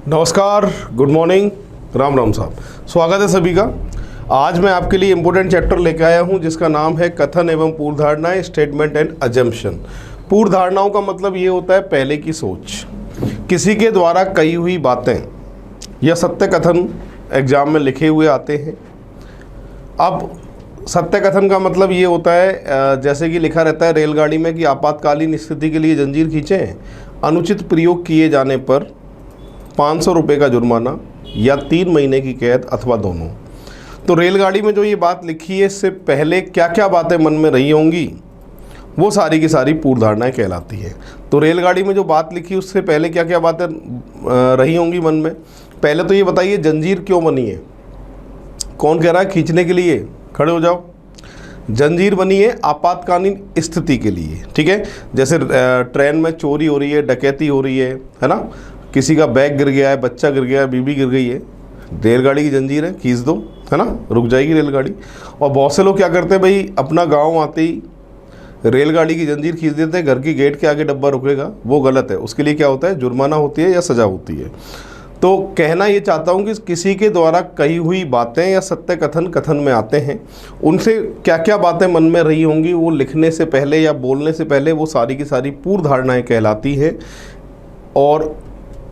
नमस्कार, good morning, Ram Ram साहब। स्वागत है सभी का। आज मैं आपके लिए इम्पोर्टेंट चैप्टर लेकर आया हूं जिसका नाम है कथन एवं पूर्व धारणाएं, स्टेटमेंट एंड अजम्पशन। पूर्व धारणाओं का मतलब ये होता है पहले की सोच, किसी के द्वारा कही हुई बातें या सत्य कथन एग्जाम में लिखे हुए आते हैं। अब सत्य कथन का मतलब ये होता है जैसे कि लिखा रहता है रेलगाड़ी में कि आपातकालीन स्थिति के लिए जंजीर खींचें, अनुचित प्रयोग किए जाने पर 500 रुपये का जुर्माना या 3 महीने की कैद अथवा दोनों। तो रेलगाड़ी में जो ये बात लिखी है इससे पहले क्या क्या बातें मन में रही होंगी वो सारी की सारी पूर्व धारणाएं कहलाती हैं। तो रेलगाड़ी में जो बात लिखी उससे पहले क्या क्या बातें रही होंगी मन में। पहले तो ये बताइए जंजीर क्यों बनी है। कौन कह रहा है खींचने के लिए? खड़े हो जाओ। जंजीर बनी है आपातकालीन स्थिति के लिए, ठीक है। जैसे ट्रेन में चोरी हो रही है, डकैती हो रही है ना, किसी का बैग गिर गया है, बच्चा गिर गया है, बीबी गिर गई है, रेलगाड़ी की जंजीर है, खींच दो, है ना, रुक जाएगी रेलगाड़ी। और बहुत से लोग क्या करते हैं भाई, अपना गांव आते ही रेलगाड़ी की जंजीर खींच देते हैं, घर की गेट के आगे डब्बा रुकेगा, वो गलत है। उसके लिए क्या होता है, जुर्माना होती है या सज़ा होती है। तो कहना ये चाहता हूँ कि किसी के द्वारा कही हुई बातें या सत्य कथन में आते हैं, उनसे क्या क्या बातें मन में रही होंगी वो लिखने से पहले या बोलने से पहले वो सारी की सारी पूर्व धारणाएँ कहलाती हैं। और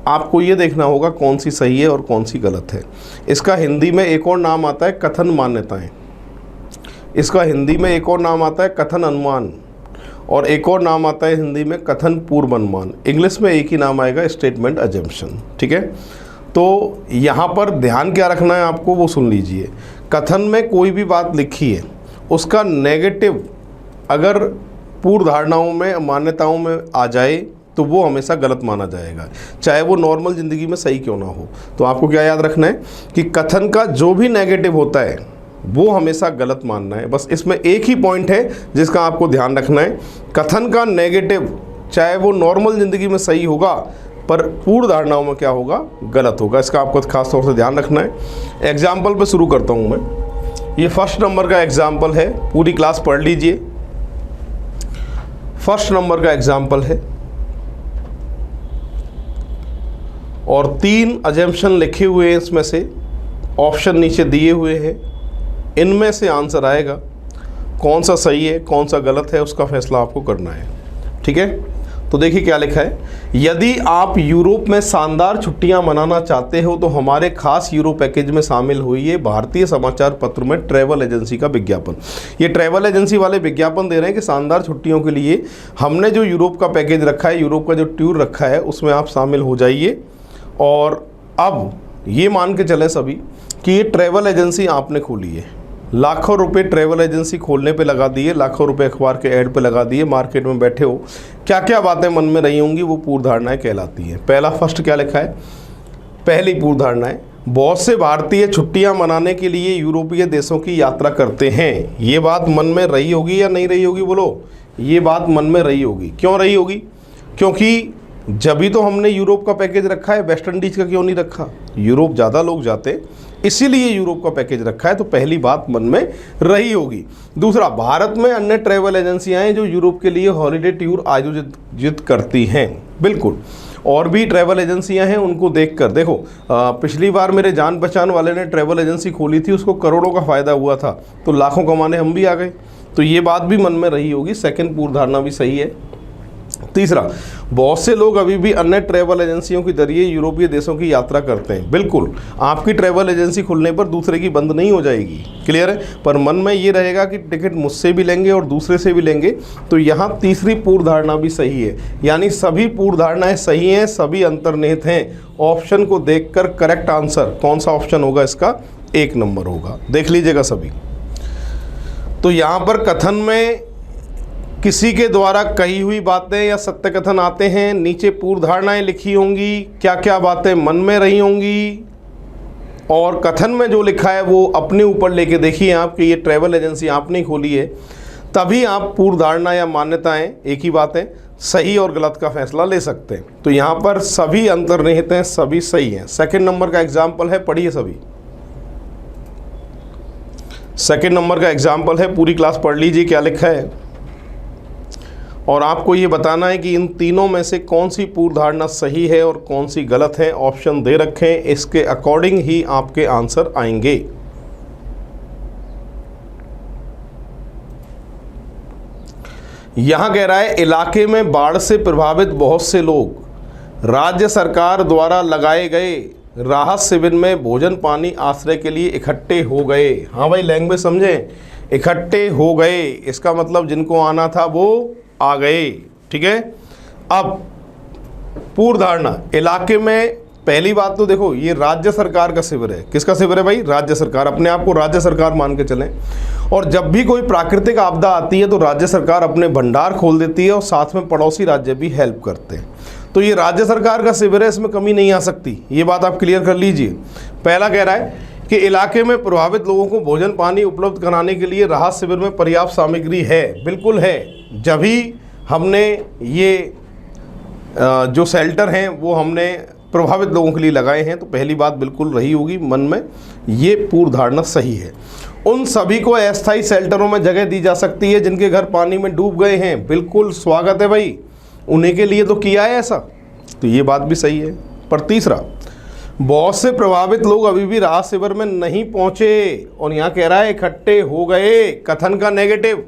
आपको ये देखना होगा कौन सी सही है और कौन सी गलत है। इसका हिंदी में एक और नाम आता है कथन मान्यताएं, इसका हिंदी में एक और नाम आता है कथन अनुमान, और एक और नाम आता है हिंदी में कथन पूर्व अनुमान। इंग्लिश में एक ही नाम आएगा, स्टेटमेंट अजम्पशन, ठीक है। तो यहाँ पर ध्यान क्या रखना है आपको वो सुन लीजिए। कथन में कोई भी बात लिखी है उसका नेगेटिव अगर पूर्व धारणाओं में मान्यताओं में आ जाए तो वो हमेशा गलत माना जाएगा, चाहे वो नॉर्मल ज़िंदगी में सही क्यों ना हो। तो आपको क्या याद रखना है कि कथन का जो भी नेगेटिव होता है वो हमेशा गलत मानना है। बस इसमें एक ही पॉइंट है जिसका आपको ध्यान रखना है, कथन का नेगेटिव चाहे वो नॉर्मल ज़िंदगी में सही होगा पर पूर्व धारणाओं में क्या होगा, गलत होगा। इसका आपको खास तौर से ध्यान रखना है। एग्जाम्पल पे शुरू करता हूँ मैं। ये फर्स्ट नंबर का एग्जाम्पल है, पूरी क्लास पढ़ लीजिए। फर्स्ट नंबर का एग्जाम्पल है और 3 अजम्पशन लिखे हुए हैं, इसमें से ऑप्शन नीचे दिए हुए हैं, इनमें से आंसर आएगा। कौन सा सही है कौन सा गलत है उसका फैसला आपको करना है, ठीक है। तो देखिए क्या लिखा है, यदि आप यूरोप में शानदार छुट्टियां मनाना चाहते हो तो हमारे खास यूरो पैकेज में शामिल होइए। भारतीय समाचार पत्र में ट्रैवल एजेंसी का विज्ञापन। ये ट्रैवल एजेंसी वाले विज्ञापन दे रहे हैं कि शानदार छुट्टियों के लिए हमने जो यूरोप का पैकेज रखा है, यूरोप का जो टूर रखा है उसमें आप शामिल हो जाइए। और अब ये मान के चले सभी कि ये ट्रैवल एजेंसी आपने खोली है, लाखों रुपए ट्रैवल एजेंसी खोलने पे लगा दिए, लाखों रुपए अखबार के ऐड पे लगा दिए, मार्केट में बैठे हो, क्या क्या बातें मन में रही होंगी वो पूर्व धारणाएं कहलाती हैं। पहला फर्स्ट क्या लिखा है, पहली पूर्व धारणा है, बहुत से भारतीय छुट्टियां मनाने के लिए यूरोपीय देशों की यात्रा करते हैं। ये बात मन में रही होगी या नहीं रही होगी, बोलो। ये बात मन में रही होगी। क्यों रही होगी? क्योंकि जब भी तो हमने यूरोप का पैकेज रखा है, वेस्ट इंडीज़ का क्यों नहीं रखा? यूरोप ज़्यादा लोग जाते इसीलिए यूरोप का पैकेज रखा है। तो पहली बात मन में रही होगी। दूसरा, भारत में अन्य ट्रैवल एजेंसियां हैं जो यूरोप के लिए हॉलिडे टूर आयोजित करती हैं। बिल्कुल, और भी ट्रैवल एजेंसियां हैं, उनको देखकर देखो। पिछली बार मेरे जान पहचान वाले ने ट्रैवल एजेंसी खोली थी, उसको करोड़ों का फ़ायदा हुआ था, तो लाखों कमाने हम भी आ गए। तो ये बात भी मन में रही होगी। सेकेंड पूर्व धारणा भी सही है। तीसरा, बहुत से लोग अभी भी अन्य ट्रैवल एजेंसियों के जरिए यूरोपीय देशों की यात्रा करते हैं। बिल्कुल, आपकी ट्रैवल एजेंसी खुलने पर दूसरे की बंद नहीं हो जाएगी, क्लियर है। पर मन में ये रहेगा कि टिकट मुझसे भी लेंगे और दूसरे से भी लेंगे। तो यहाँ तीसरी पूर्व धारणा भी सही है, यानी सभी पूर्व धारणाएं सही हैं, सभी अंतर्निहित हैं। ऑप्शन को देखकर करेक्ट आंसर कौन सा ऑप्शन होगा, इसका 1 नंबर होगा। देख लीजिएगा सभी। तो यहाँ पर कथन में किसी के द्वारा कही हुई बातें या सत्य कथन आते हैं, नीचे पूर्व धारणाएं लिखी होंगी, क्या क्या बातें मन में रही होंगी, और कथन में जो लिखा है वो अपने ऊपर लेके देखिए आप कि ये ट्रैवल एजेंसी आपने खोली है, तभी आप पूर्व धारणा या मान्यताएं, एक ही बातें, सही और गलत का फैसला ले सकते हैं। तो यहाँ पर सभी अंतर्निहित हैं, सभी सही हैं। सेकेंड नंबर का एग्जाम्पल है, पढ़िए सभी। सेकेंड नंबर का एग्जाम्पल है, पूरी क्लास पढ़ लीजिए क्या लिखा है। और आपको ये बताना है कि इन तीनों में से कौन सी पूर्व धारणा सही है और कौन सी गलत है। ऑप्शन दे रखे हैं, इसके अकॉर्डिंग ही आपके आंसर आएंगे। यहां कह रहा है इलाके में बाढ़ से प्रभावित बहुत से लोग राज्य सरकार द्वारा लगाए गए राहत शिविर में भोजन पानी आश्रय के लिए इकट्ठे हो गए। हाँ भाई, लैंग्वेज समझे, इकट्ठे हो गए, इसका मतलब जिनको आना था वो आ गए। ठीक है। अब पूर्व धारणा, इलाके में पहली बात तो देखो, ये राज्य सरकार का शिविर है। किसका शिविर है भाई? राज्य सरकार। अपने आप को राज्य सरकार मान के चलें। और जब भी कोई प्राकृतिक आपदा आती है तो राज्य सरकार अपने भंडार खोल देती है और साथ में पड़ोसी राज्य भी हेल्प करते हैं। तो ये राज्य सरकार का शिविर है, इसमें कमी नहीं आ सकती। ये बात आप क्लियर कर लीजिए। पहला कह रहा है कि इलाके में प्रभावित लोगों को भोजन पानी उपलब्ध कराने के लिए राहत शिविर में पर्याप्त सामग्री है। बिल्कुल है। जब भी हमने ये जो शेल्टर हैं वो हमने प्रभावित लोगों के लिए लगाए हैं, तो पहली बात बिल्कुल रही होगी मन में, ये पूर्व धारणा सही है। उन सभी को अस्थायी शेल्टरों में जगह दी जा सकती है जिनके घर पानी में डूब गए हैं। बिल्कुल स्वागत है भाई, उन्हीं के लिए तो किया है ऐसा, तो ये बात भी सही है। पर तीसरा, बहुत से प्रभावित लोग अभी भी राहत शिविर में नहीं पहुंचे, और यहाँ कह रहा है इकट्ठे हो गए, कथन का नेगेटिव।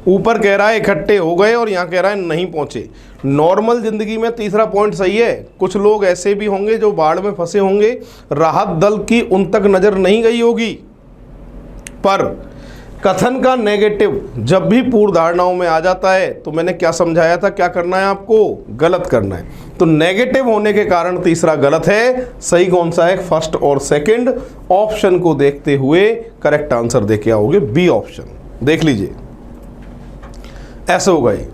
ऊपर कह रहा है इकट्ठे हो गए और यहाँ कह रहा है नहीं पहुंचे। नॉर्मल जिंदगी में तीसरा पॉइंट सही है। कुछ लोग ऐसे भी होंगे जो बाढ़ में फंसे होंगे, राहत दल की उन तक नजर नहीं गई होगी। पर कथन का नेगेटिव जब भी पूर्व धारणाओं में आ जाता है तो मैंने क्या समझाया था, क्या करना है आपको? गलत करना है। तो नेगेटिव होने के कारण तीसरा गलत है। सही कौन सा है? फर्स्ट और सेकंड ऑप्शन को देखते हुए करेक्ट आंसर देके आओगे, बी ऑप्शन। देख लीजिए, ऐसे होगा ये।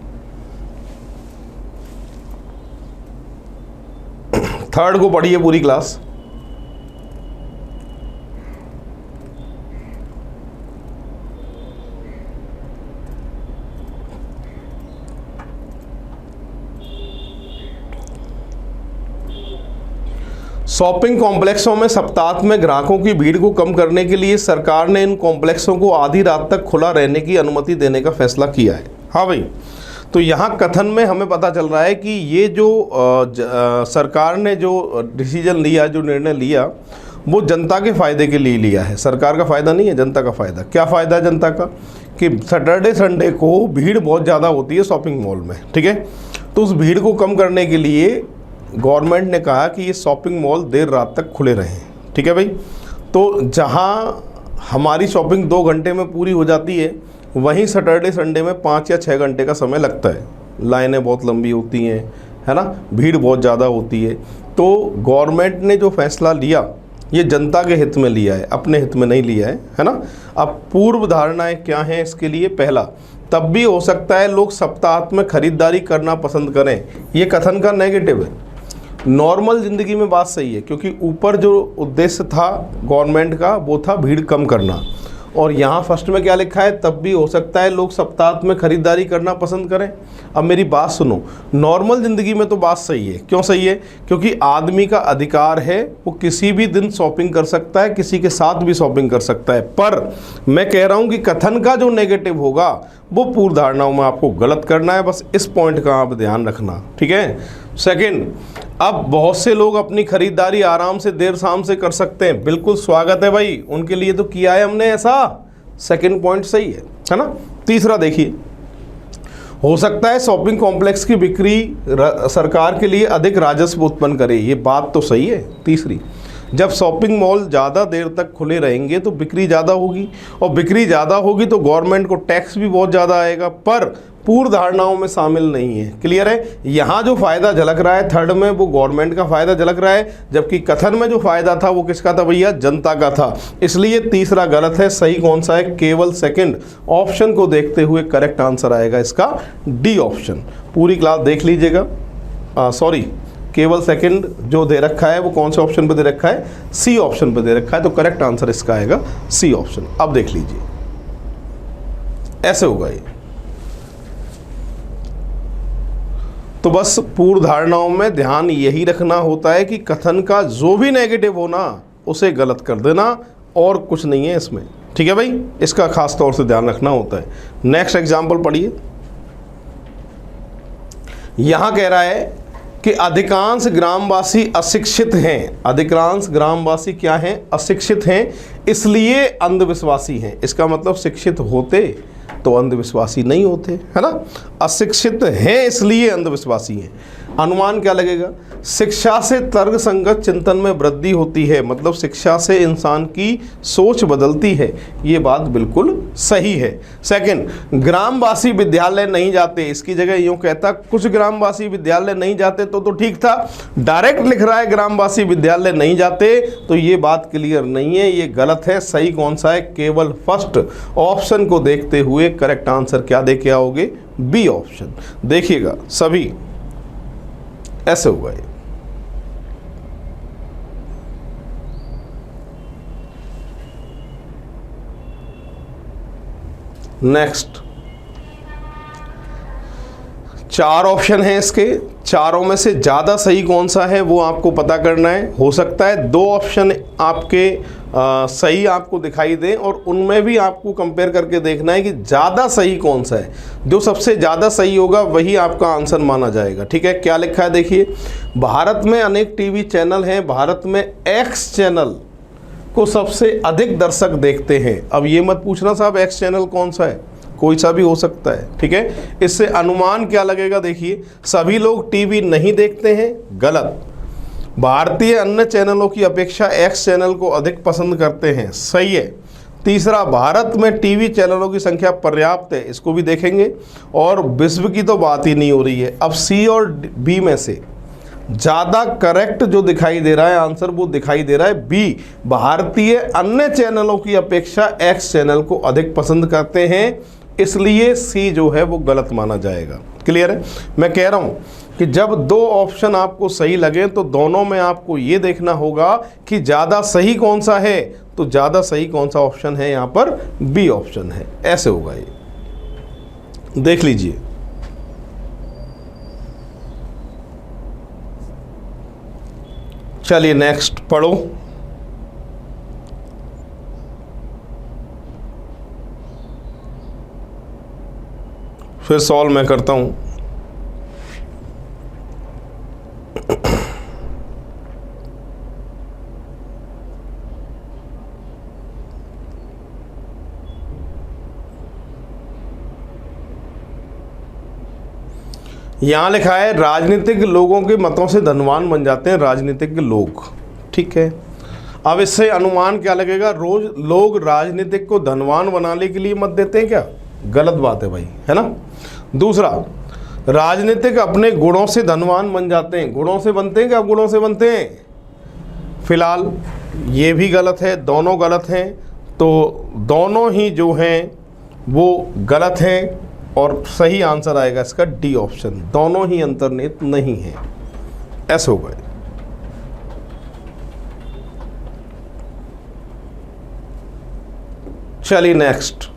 थर्ड को पढ़िए पूरी क्लास। शॉपिंग कॉम्प्लेक्सों में सप्ताह में ग्राहकों की भीड़ को कम करने के लिए सरकार ने इन कॉम्प्लेक्सों को आधी रात तक खुला रहने की अनुमति देने का फैसला किया है। हाँ भाई, तो यहाँ कथन में हमें पता चल रहा है कि ये जो सरकार ने जो डिसीजन लिया, जो निर्णय लिया, वो जनता के फ़ायदे के लिए लिया है। सरकार का फ़ायदा नहीं है, जनता का फ़ायदा। क्या फ़ायदा है जनता का? कि सैटरडे संडे को भीड़ बहुत ज़्यादा होती है शॉपिंग मॉल में। ठीक है। तो उस भीड़ को कम करने के लिए गवर्नमेंट ने कहा कि ये शॉपिंग मॉल देर रात तक खुले रहें। ठीक है भाई। तो जहाँ हमारी शॉपिंग 2 घंटे में पूरी हो जाती है, वहीं सैटरडे संडे में 5 या 6 घंटे का समय लगता है। लाइनें बहुत लंबी होती हैं, है ना, भीड़ बहुत ज़्यादा होती है। तो गवर्नमेंट ने जो फैसला लिया ये जनता के हित में लिया है, अपने हित में नहीं लिया है ना। अब पूर्व धारणाएं क्या हैं इसके लिए? पहला, तब भी हो सकता है लोग सप्ताह में खरीदारी करना पसंद करें। ये कथन का नेगेटिव है। नॉर्मल ज़िंदगी में बात सही है, क्योंकि ऊपर जो उद्देश्य था गवर्नमेंट का वो था भीड़ कम करना, और यहाँ फर्स्ट में क्या लिखा है? तब भी हो सकता है लोग सप्ताह में खरीदारी करना पसंद करें। अब मेरी बात सुनो, नॉर्मल ज़िंदगी में तो बात सही है। क्यों सही है? क्योंकि आदमी का अधिकार है, वो किसी भी दिन शॉपिंग कर सकता है, किसी के साथ भी शॉपिंग कर सकता है। पर मैं कह रहा हूँ कि कथन का जो नेगेटिव होगा वो पूर्व धारणाओं में आपको गलत करना है। बस इस पॉइंट का आप ध्यान रखना। ठीक है। सेकेंड, अब बहुत से लोग अपनी खरीदारी आराम से देर शाम से कर सकते हैं। बिल्कुल स्वागत है भाई, उनके लिए तो किया है हमने ऐसा। सेकंड पॉइंट सही है ना। तीसरा देखिए, हो सकता है शॉपिंग कॉम्प्लेक्स की बिक्री सरकार के लिए अधिक राजस्व उत्पन्न करे। ये बात तो सही है। तीसरी, जब शॉपिंग मॉल ज़्यादा देर तक खुले रहेंगे तो बिक्री ज़्यादा होगी, और बिक्री ज़्यादा होगी तो गवर्नमेंट को टैक्स भी बहुत ज़्यादा आएगा। पर पूर्व धारणाओं में शामिल नहीं है। क्लियर है? यहाँ जो फ़ायदा झलक रहा है थर्ड में, वो गवर्नमेंट का फ़ायदा झलक रहा है, जबकि कथन में जो फ़ायदा था वो किसका था भैया? जनता का था। इसलिए तीसरा गलत है। सही कौन सा है? केवल सेकंड ऑप्शन को देखते हुए करेक्ट आंसर आएगा इसका, डी ऑप्शन। पूरी क्लास देख लीजिएगा। सॉरी, केवल सेकंड जो दे रखा है वो कौन से ऑप्शन पे दे रखा है? सी ऑप्शन पे दे रखा है। तो करेक्ट आंसर इसका आएगा सी ऑप्शन। अब देख लीजिए, ऐसे होगा ये। तो बस पूर्व धारणाओं में ध्यान यही रखना होता है कि कथन का जो भी नेगेटिव हो ना उसे गलत कर देना, और कुछ नहीं है इसमें। ठीक है भाई, इसका खास तौर से ध्यान रखना होता है। नेक्स्ट एग्जाम्पल पढ़िए। यहां कह रहा है कि अधिकांश ग्रामवासी अशिक्षित हैं। अधिकांश ग्रामवासी क्या हैं? अशिक्षित हैं, इसलिए अंधविश्वासी हैं। इसका मतलब शिक्षित होते तो अंधविश्वासी नहीं होते, है ना। अशिक्षित हैं इसलिए अंधविश्वासी हैं। अनुमान क्या लगेगा? शिक्षा से तर्क संगत चिंतन में वृद्धि होती है, मतलब शिक्षा से इंसान की सोच बदलती है। ये बात बिल्कुल सही है। सेकंड, ग्रामवासी विद्यालय नहीं जाते, इसकी जगह यूं कहता कुछ ग्रामवासी विद्यालय नहीं जाते तो ठीक था। डायरेक्ट लिख रहा है ग्रामवासी विद्यालय नहीं जाते, तो ये बात क्लियर नहीं है, ये गलत है। सही कौन सा है? केवल फर्स्ट ऑप्शन को देखते हुए करेक्ट आंसर क्या दे के आओगे? B option. देखिएगा सभी ऐसे होगा ये। नेक्स्ट, 4 ऑप्शन है इसके, चारों में से ज़्यादा सही कौन सा है वो आपको पता करना है। हो सकता है 2 ऑप्शन आपके सही आपको दिखाई दें और उनमें भी आपको कंपेयर करके देखना है कि ज़्यादा सही कौन सा है। जो सबसे ज़्यादा सही होगा वही आपका आंसर माना जाएगा। ठीक है, क्या लिखा है देखिए, भारत में अनेक टीवी चैनल हैं, भारत में एक्स चैनल को सबसे अधिक दर्शक देखते हैं। अब ये मत पूछना साहब एक्स चैनल कौन सा है, कोई सा भी हो सकता है। ठीक है, इससे अनुमान क्या लगेगा? देखिए, सभी लोग टीवी नहीं देखते हैं, गलत। भारतीय अन्य चैनलों की अपेक्षा एक्स चैनल को अधिक पसंद करते हैं, सही है। तीसरा, भारत में टीवी चैनलों की संख्या पर्याप्त है, इसको भी देखेंगे। और विश्व की तो बात ही नहीं हो रही है। अब सी और बी में से ज़्यादा करेक्ट जो दिखाई दे रहा है आंसर, वो दिखाई दे रहा है बी, भारतीय अन्य चैनलों की अपेक्षा एक्स चैनल को अधिक पसंद करते हैं, इसलिए सी जो है वो गलत माना जाएगा। क्लियर है? मैं कह रहा हूँ कि जब 2 ऑप्शन आपको सही लगे तो दोनों में आपको ये देखना होगा कि ज़्यादा सही कौन सा है, तो ज़्यादा सही कौन सा ऑप्शन है? यहाँ पर बी ऑप्शन है। ऐसे होगा ये, देख लीजिए। चलिए नेक्स्ट पढ़ो। फिर सॉल्व मैं करता हूं। यहां लिखा है राजनीतिक लोगों के मतों से धनवान बन जाते हैं राजनीतिक लोग। ठीक है, अब इससे अनुमान क्या लगेगा? रोज लोग राजनीतिक को धनवान बनाने के लिए मत देते हैं क्या? गलत बात है भाई, है ना। दूसरा, राजनीतिक अपने गुणों से धनवान बन जाते हैं। गुणों से बनते हैं क्या? गुणों से बनते हैं। फिलहाल ये भी गलत है, दोनों गलत हैं, तो दोनों ही जो हैं वो गलत हैं और सही आंसर आएगा इसका डी ऑप्शन, दोनों ही अंतर्निहित नहीं है। ऐसे होगा। चलिए नेक्स्ट,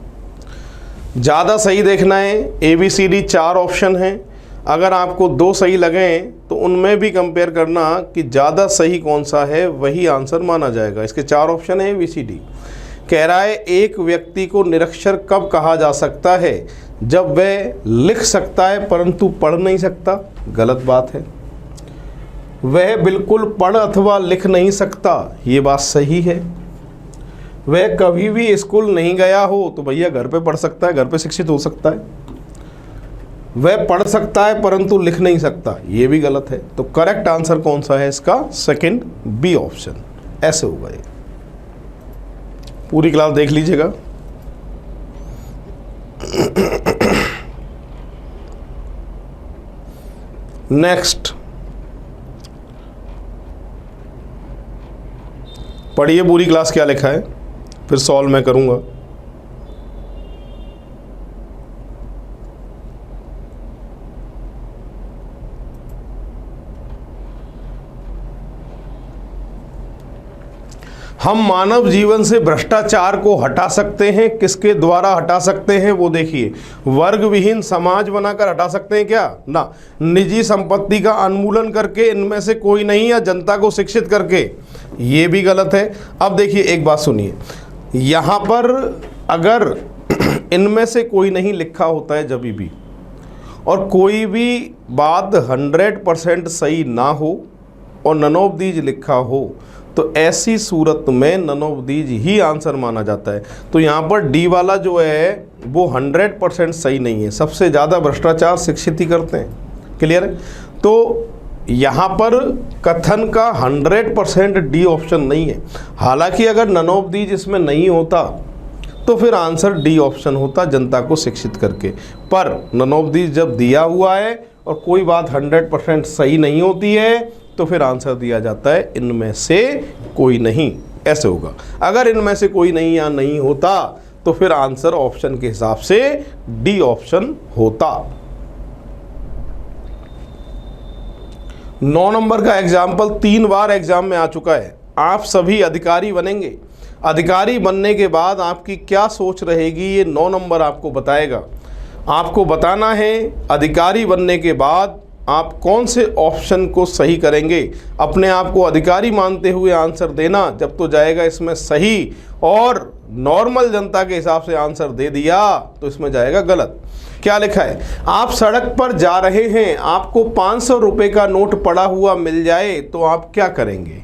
ज़्यादा सही देखना है। A B C D 4 option हैं, अगर आपको 2 सही लगें तो उनमें भी कंपेयर करना कि ज़्यादा सही कौन सा है, वही आंसर माना जाएगा। इसके 4 ऑप्शन है ए बी सी डी। कह रहा है एक व्यक्ति को निरक्षर कब कहा जा सकता है? जब वह लिख सकता है परंतु पढ़ नहीं सकता, गलत बात है। वह बिल्कुल पढ़ अथवा लिख नहीं सकता, ये बात सही है। वह कभी भी स्कूल नहीं गया हो, तो भैया घर पे पढ़ सकता है, घर पे शिक्षित हो सकता है। वह पढ़ सकता है परंतु लिख नहीं सकता, ये भी गलत है। तो करेक्ट आंसर कौन सा है इसका? Second B option. ऐसे होगा ये। पूरी क्लास देख लीजिएगा। नेक्स्ट पढ़िए पूरी क्लास क्या लिखा है, फिर सॉल्व मैं करूंगा। हम मानव जीवन से भ्रष्टाचार को हटा सकते हैं, किसके द्वारा हटा सकते हैं वो देखिए। वर्ग विहीन समाज बनाकर हटा सकते हैं क्या? ना। निजी संपत्ति का उन्मूलन करके, इनमें से कोई नहीं, या जनता को शिक्षित करके, ये भी गलत है। अब देखिए एक बात सुनिए, यहाँ पर अगर इनमें से कोई नहीं लिखा होता है जब भी, और कोई भी बात 100% सही ना हो और नन ऑफ दीज लिखा हो तो ऐसी सूरत में नन ऑफ दीज ही आंसर माना जाता है। तो यहाँ पर डी वाला जो है वो 100% सही नहीं है। सबसे ज़्यादा भ्रष्टाचार शिक्षित ही करते हैं। क्लियर है? तो यहाँ पर कथन का 100% डी ऑप्शन नहीं है। हालांकि अगर नन ऑफ दीज इसमें नहीं होता तो फिर आंसर डी ऑप्शन होता, जनता को शिक्षित करके। पर नन ऑफ दीज जब दिया हुआ है और कोई बात 100% सही नहीं होती है तो फिर आंसर दिया जाता है इनमें से कोई नहीं। ऐसे होगा। अगर इनमें से कोई नहीं या नहीं होता तो फिर आंसर ऑप्शन के हिसाब से डी ऑप्शन होता। 9 नंबर का एग्जाम्पल 3 बार एग्जाम में आ चुका है। आप सभी अधिकारी बनेंगे। अधिकारी बनने के बाद आपकी क्या सोच रहेगी ये 9 नंबर आपको बताएगा। आपको बताना है अधिकारी बनने के बाद आप कौन से ऑप्शन को सही करेंगे। अपने आप को अधिकारी मानते हुए आंसर देना, जब तो जाएगा इसमें सही, और नॉर्मल जनता के हिसाब से आंसर दे दिया तो इसमें जाएगा गलत। क्या लिखा है? आप सड़क पर जा रहे हैं, आपको 500 रुपये का नोट पड़ा हुआ मिल जाए तो आप क्या करेंगे?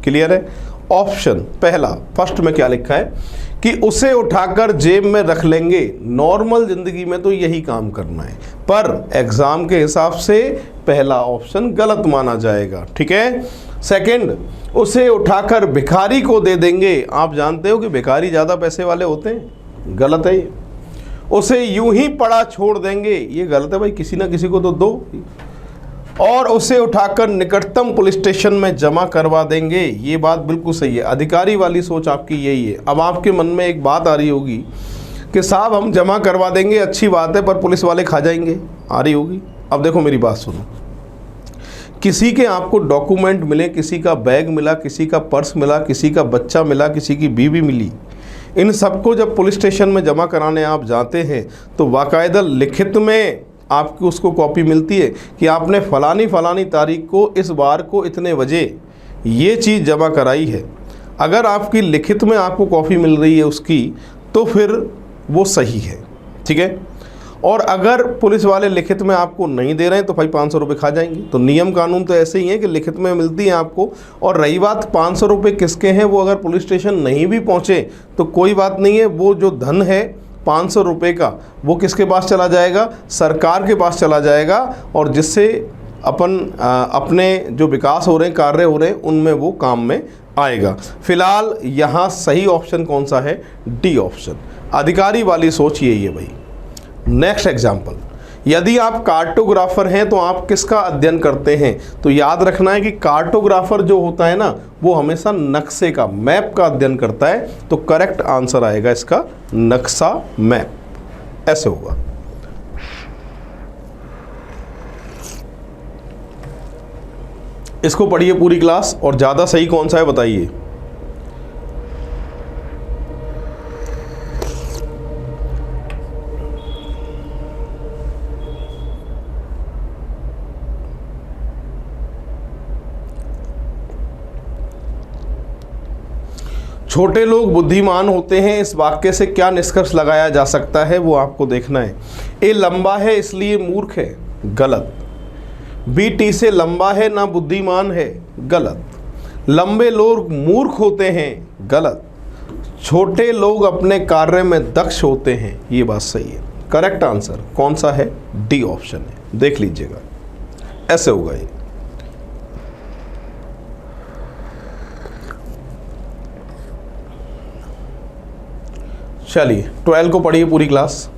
क्लियर है? ऑप्शन पहला फर्स्ट में क्या लिखा है कि उसे उठाकर जेब में रख लेंगे। नॉर्मल जिंदगी में तो यही काम करना है, पर एग्जाम के हिसाब से पहला ऑप्शन गलत माना जाएगा। ठीक है? सेकंड, उसे उठाकर भिखारी को दे देंगे। आप जानते हो कि भिखारी ज़्यादा पैसे वाले होते हैं, गलत है ये। उसे यूं ही पड़ा छोड़ देंगे, ये गलत है भाई, किसी ना किसी को तो दो। और उसे उठाकर निकटतम पुलिस स्टेशन में जमा करवा देंगे, ये बात बिल्कुल सही है। अधिकारी वाली सोच आपकी यही है। अब आपके मन में एक बात आ रही होगी कि साहब हम जमा करवा देंगे, अच्छी बात है, पर पुलिस वाले खा जाएंगे, आ रही होगी। अब देखो मेरी बात सुनो, किसी के आपको डॉक्यूमेंट मिले, किसी का बैग मिला, किसी का पर्स मिला, किसी का बच्चा मिला, किसी की बीवी मिली, इन सबको जब पुलिस स्टेशन में जमा कराने आप जाते हैं तो बाकायदा लिखित में आपकी उसको कॉपी मिलती है कि आपने फलानी तारीख को इस बार को इतने बजे ये चीज़ जमा कराई है। अगर आपकी लिखित में आपको कॉपी मिल रही है उसकी तो फिर वो सही है। ठीक है? और अगर पुलिस वाले लिखित में आपको नहीं दे रहे हैं तो भाई 500 रुपये खा जाएंगे। तो नियम कानून तो ऐसे ही है कि लिखित में मिलती है आपको। और रही बात 500 रुपये किसके हैं, वो अगर पुलिस स्टेशन नहीं भी पहुँचे तो कोई बात नहीं है, वो जो धन है 500 रुपये का वो किसके पास चला जाएगा? सरकार के पास चला जाएगा, और जिससे अपने जो विकास हो रहे हैं, कार्य हो रहे हैं, उनमें वो काम में आएगा। फिलहाल यहाँ सही ऑप्शन कौन सा है? D option. अधिकारी वाली सोच यही है भाई। नेक्स्ट एग्जाम्पल, यदि आप कार्टोग्राफर हैं तो आप किसका अध्ययन करते हैं? तो याद रखना है कि कार्टोग्राफर जो होता है ना, वो हमेशा नक्शे का, मैप का अध्ययन करता है। तो करेक्ट आंसर आएगा इसका नक्शा, मैप। ऐसे होगा। इसको पढ़िए पूरी क्लास, और ज़्यादा सही कौन सा है बताइए। छोटे लोग बुद्धिमान होते हैं, इस वाक्य से क्या निष्कर्ष लगाया जा सकता है वो आपको देखना है। ए लंबा है इसलिए मूर्ख है, गलत। बी टी से लंबा है ना बुद्धिमान है, गलत। लंबे लोग मूर्ख होते हैं, गलत। छोटे लोग अपने कार्य में दक्ष होते हैं, ये बात सही है। करेक्ट आंसर कौन सा है? डी ऑप्शन है, देख लीजिएगा। ऐसे होगा ये। चलिए 12 को पढ़िए पूरी क्लास।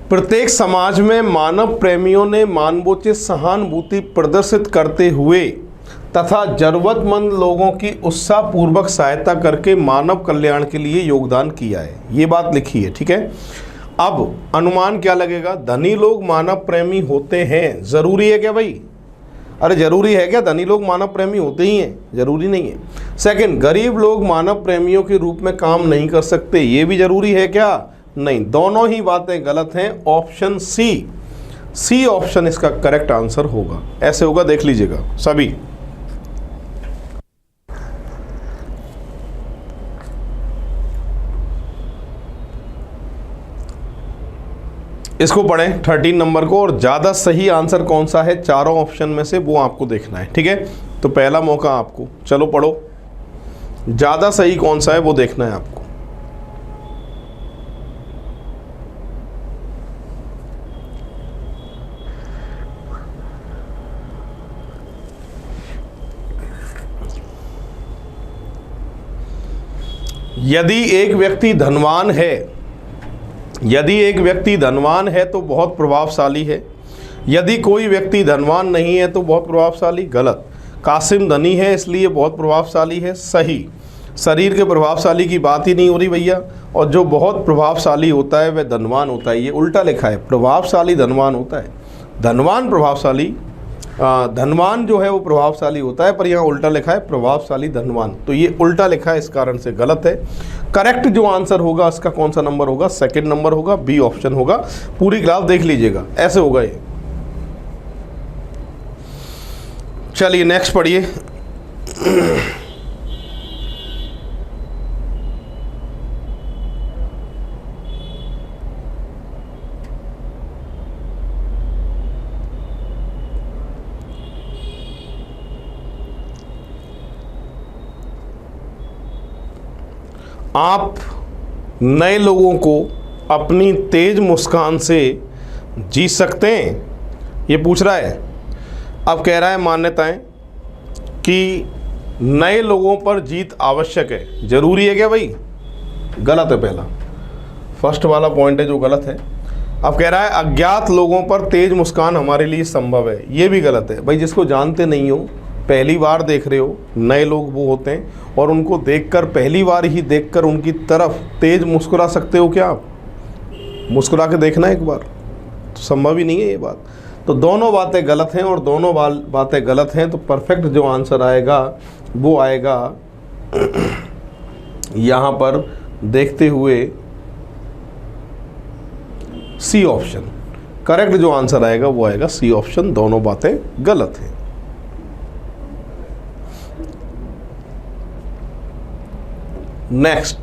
प्रत्येक समाज में मानव प्रेमियों ने मानवोचित सहानुभूति प्रदर्शित करते हुए तथा जरूरतमंद लोगों की उत्साहपूर्वक सहायता करके मानव कल्याण के लिए योगदान किया है, ये बात लिखी है। ठीक है? अब अनुमान क्या लगेगा? धनी लोग मानव प्रेमी होते हैं, ज़रूरी है क्या भाई? अरे ज़रूरी है क्या? धनी लोग मानव प्रेमी होते ही हैं, ज़रूरी नहीं है। सेकंड, गरीब लोग मानव प्रेमियों के रूप में काम नहीं कर सकते, ये भी ज़रूरी है क्या? नहीं, दोनों ही बातें गलत हैं। ऑप्शन सी ऑप्शन इसका करेक्ट आंसर होगा। ऐसे होगा, देख लीजिएगा सभी। इसको पढ़ें 13 नंबर को, और ज़्यादा सही आंसर कौन सा है चारों ऑप्शन में से वो आपको देखना है, ठीक है। तो पहला मौका आपको, चलो पढ़ो, ज़्यादा सही कौन सा है वो देखना है आपको। यदि एक व्यक्ति धनवान है तो बहुत प्रभावशाली है। यदि कोई व्यक्ति धनवान नहीं है तो बहुत प्रभावशाली, गलत। कासिम धनी है इसलिए बहुत प्रभावशाली है, सही। शरीर के प्रभावशाली की बात ही नहीं हो रही भैया, और जो बहुत प्रभावशाली होता है वह धनवान होता है, ये उल्टा लिखा है। प्रभावशाली धनवान होता है, धनवान प्रभावशाली, धनवान जो है वो प्रभावशाली होता है, पर यहाँ उल्टा लिखा है प्रभावशाली धनवान, तो ये उल्टा लिखा है, इस कारण से गलत है। करेक्ट जो आंसर होगा इसका कौन सा नंबर होगा, सेकंड नंबर होगा, बी ऑप्शन होगा। पूरी ग्राफ देख लीजिएगा, ऐसे होगा ये। चलिए नेक्स्ट पढ़िए। आप नए लोगों को अपनी तेज मुस्कान से जीत सकते हैं, ये पूछ रहा है। अब कह रहा है मान्यताएं कि नए लोगों पर जीत आवश्यक है, जरूरी है क्या भाई? गलत है, पहला फर्स्ट वाला पॉइंट है जो गलत है। अब कह रहा है अज्ञात लोगों पर तेज मुस्कान हमारे लिए संभव है, ये भी गलत है भाई। जिसको जानते नहीं हो, पहली बार देख रहे हो, नए लोग वो होते हैं और उनको देखकर, पहली बार ही देखकर उनकी तरफ तेज मुस्कुरा सकते हो क्या आप? मुस्कुरा के देखना एक बार, तो संभव ही नहीं है ये बात। तो दोनों बातें गलत हैं, और दोनों बातें गलत हैं, तो परफेक्ट जो आंसर आएगा वो आएगा यहाँ पर देखते हुए सी ऑप्शन। करेक्ट जो आंसर आएगा वो आएगा सी ऑप्शन, दोनों बातें गलत हैं। नेक्स्ट,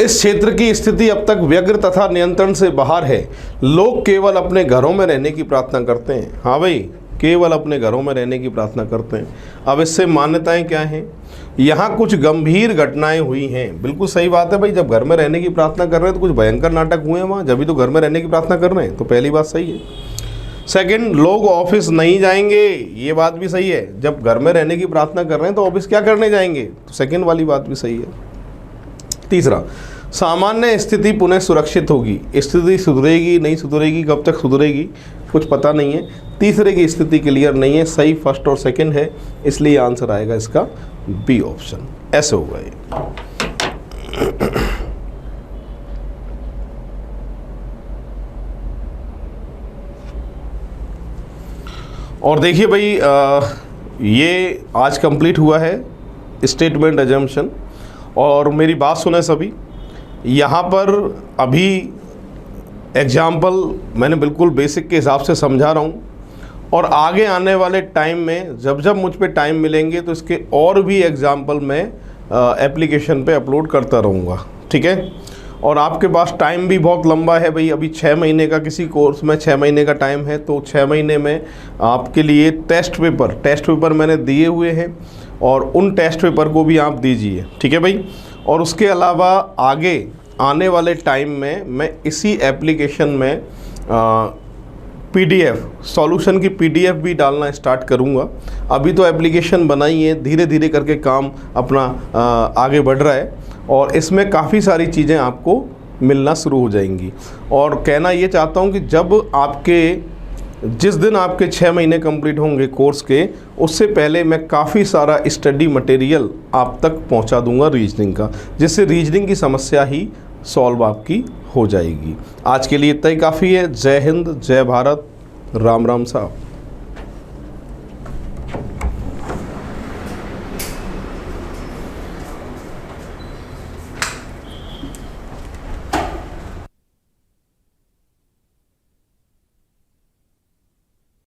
इस क्षेत्र की स्थिति अब तक व्यग्र तथा नियंत्रण से बाहर है। लोग केवल अपने घरों में रहने की प्रार्थना करते हैं। हाँ भाई, केवल अपने घरों में रहने की प्रार्थना करते हैं। अब इससे मान्यताएं क्या हैं? यहाँ कुछ गंभीर घटनाएं हुई हैं। बिल्कुल सही बात है भाई, जब घर में रहने की प्रार्थना कर रहे हैं तो कुछ भयंकर नाटक हुए हैं वहाँ, जब भी तो घर में रहने की प्रार्थना कर रहे हैं, तो पहली बात सही है। सेकंड, लोग ऑफिस नहीं जाएंगे, ये बात भी सही है। जब घर में रहने की प्रार्थना कर रहे हैं तो ऑफिस क्या करने जाएंगे, तो सेकंड वाली बात भी सही है। तीसरा, सामान्य स्थिति पुनः सुरक्षित होगी। स्थिति सुधरेगी नहीं सुधरेगी, कब तक सुधरेगी कुछ पता नहीं है। तीसरे की स्थिति क्लियर नहीं है, सही फर्स्ट और सेकंड है, इसलिए आंसर आएगा इसका बी ऑप्शन। ऐसे होगा ये। और देखिए भाई, ये आज कंप्लीट हुआ है स्टेटमेंट अजम्पशन। और मेरी बात सुने सभी, यहाँ पर अभी एग्जाम्पल मैंने बिल्कुल बेसिक के हिसाब से समझा रहा हूँ, और आगे आने वाले टाइम में जब जब मुझ पे टाइम मिलेंगे तो इसके और भी एग्जाम्पल मैं एप्लीकेशन पे अपलोड करता रहूँगा, ठीक है। और आपके पास टाइम भी बहुत लंबा है भाई, अभी 6 महीने का किसी कोर्स में 6 महीने का टाइम है, तो 6 महीने में आपके लिए टेस्ट पेपर मैंने दिए हुए हैं, और उन टेस्ट पेपर को भी आप दीजिए, ठीक है भाई। और उसके अलावा आगे आने वाले टाइम में मैं इसी एप्लीकेशन में PDF सॉल्यूशन की PDF भी डालना स्टार्ट करूँगा। अभी तो एप्लीकेशन बनाई है, धीरे धीरे करके काम अपना आगे बढ़ रहा है, और इसमें काफ़ी सारी चीज़ें आपको मिलना शुरू हो जाएंगी। और कहना ये चाहता हूँ कि जिस दिन आपके 6 महीने कंप्लीट होंगे कोर्स के, उससे पहले मैं काफ़ी सारा स्टडी मटेरियल आप तक पहुंचा दूंगा रीजनिंग का, जिससे रीजनिंग की समस्या ही सॉल्व आपकी हो जाएगी। आज के लिए इतना ही काफ़ी है। जय हिंद, जय भारत, राम राम साहब।